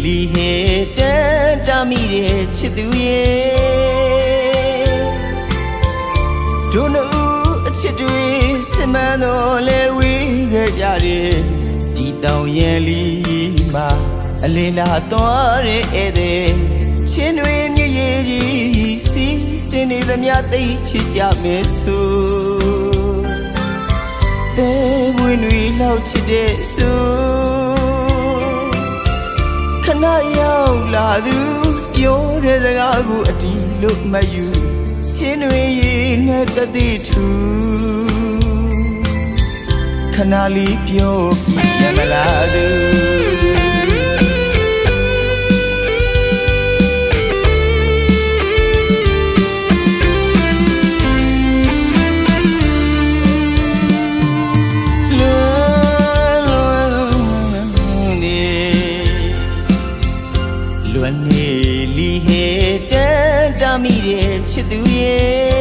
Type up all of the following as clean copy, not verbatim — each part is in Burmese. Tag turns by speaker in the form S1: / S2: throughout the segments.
S1: လီဟဲတန်တာမိတဲ့ချစ်သူရဲ့တို့နှုတ်အချစ်တွေစမန်းတော်လဲဝေးခဲ့ကြတယ်ဒီတောင်ရန်လီမှာအလင်းလာသွားတဲ့ဧည့်သည်ချင်းတွေမြည်ရည်ကြီးစီးစင်နေသမျှသိချစ်ကြမယ်ဆိုတဲဝင်းတွေလောက်ချစ်တဲ့ဆိုခဏရောက်လာသူပြောတဲ့စကားကိုအတီးလို့မယူချင်းတွေရဲ့နဲ့တသိထူခဏလေးပြောပြမလားသူလွန်နေလီဟဲတန်တာမိတဲ့ချစ်သူရဲ့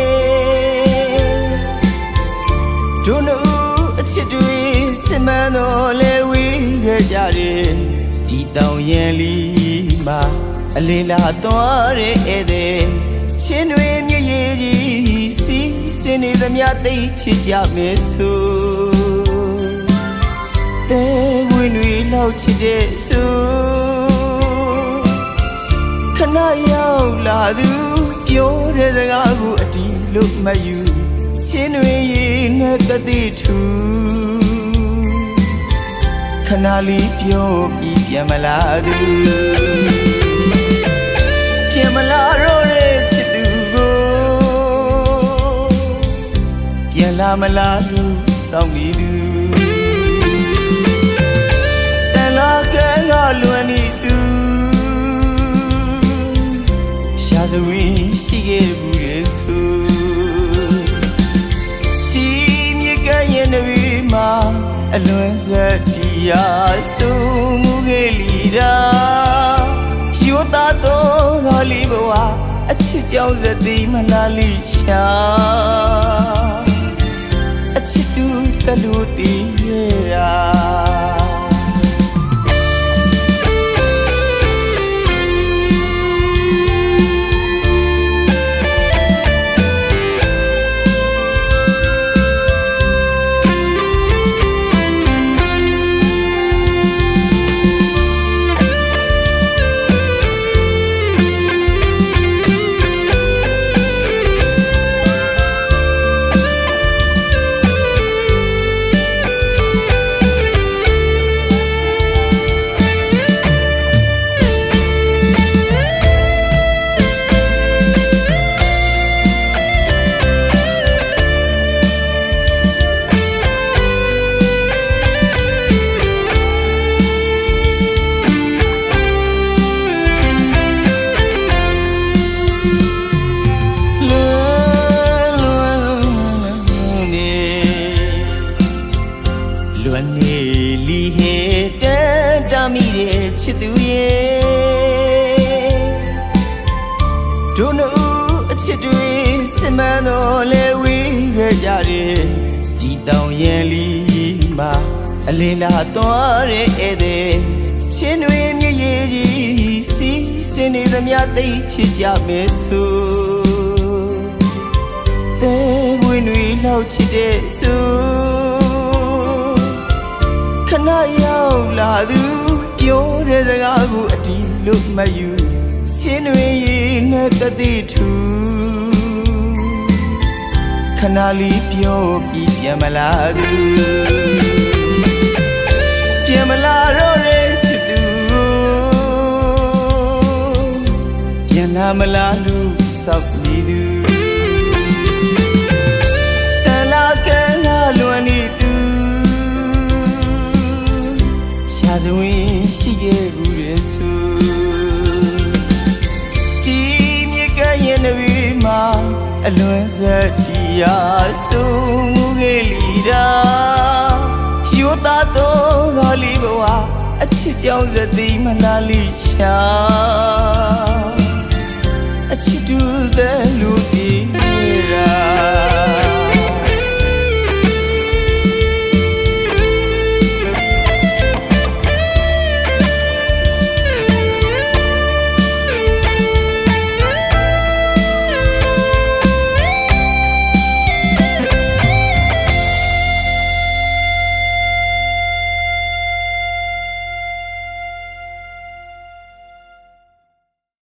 S1: တို့နှုတ်အချစ်တွေစမန်းတော်လဲဝေးခဲ့ကြတယ်ဒီတောင်ရန်လီမှာအလင်းလာသွားတဲ့ဧည့်သည်ချင်းတွေမြည်ရည်ကြီးစီးစင်နေသမျှသိချစ်ကြမယ်ဆိုတဲဝင်းတွေလောက်ချစ်တဲ့ဆိုခဏရောက်လာသူပြောတဲ့စကားကိုအတီးလို့မယူချင်းတွေရဲ့နဲ့တသိထူခဏလေးပြောပြမလားသူပြန်မလာတော့တဲ့ချစ်သူကိုပြန်လာမလားလို့စောင့်နေသူတန်လာကဲကလွန်နေသူရှာစဝင်းရှိခဲ့ဘူးရဲ့ဆိုဒီမြေကရဲ့နဝီမှာအလွန်စက်တရားဆုံးမှုခဲ့လီတာရိုးသားတော့ငါလေးဘဝအချစ်ကြောင့်စသိမလားလိရှာအချစ်တူတလူတည်ရတာလွန်နေလီဟဲတန်တာမိတဲ့ချစ်သူရဲ့တို့နှုတ်အချစ်တွေစမန်းတော်လဲဝေးခဲ့ကြတယ်ဒီတောင်ရန်လီမှာအလင်းလာသွားတဲ့ဧည့်သည်ချင်းတွေမြည်ရည်ကြီးစီးစင်နေသမျှသိချစ်ကြမယ်ဆိုတဲဝင်းတွေလောက်ချစ်တဲ့ဆိုခဏရောက်လာသူပြောတဲ့စကားကိုအတီးလို့မယူချင်းတွေရဲ့နဲ့တသိထူခဏလေးပြောပြမလားသူပြန်မလာတော့တဲ့ချစ်သူပြန်လာမလားလို့စောင့်နေသူတန်လာကဲကလွန်နေသူရှာစဝင်းရှိခဲ့ဘူးရဲ့ဆိုဒီမြေကရဲ့နဝီမှာအလွန်စက်တရားဆုံးမှုခဲ့လီတာရိုးသားတော့ငါလေးဘဝအချစ်ကြောင့်စသိမလားလိရှာအချစ်တူတဲ့လူဒီရာ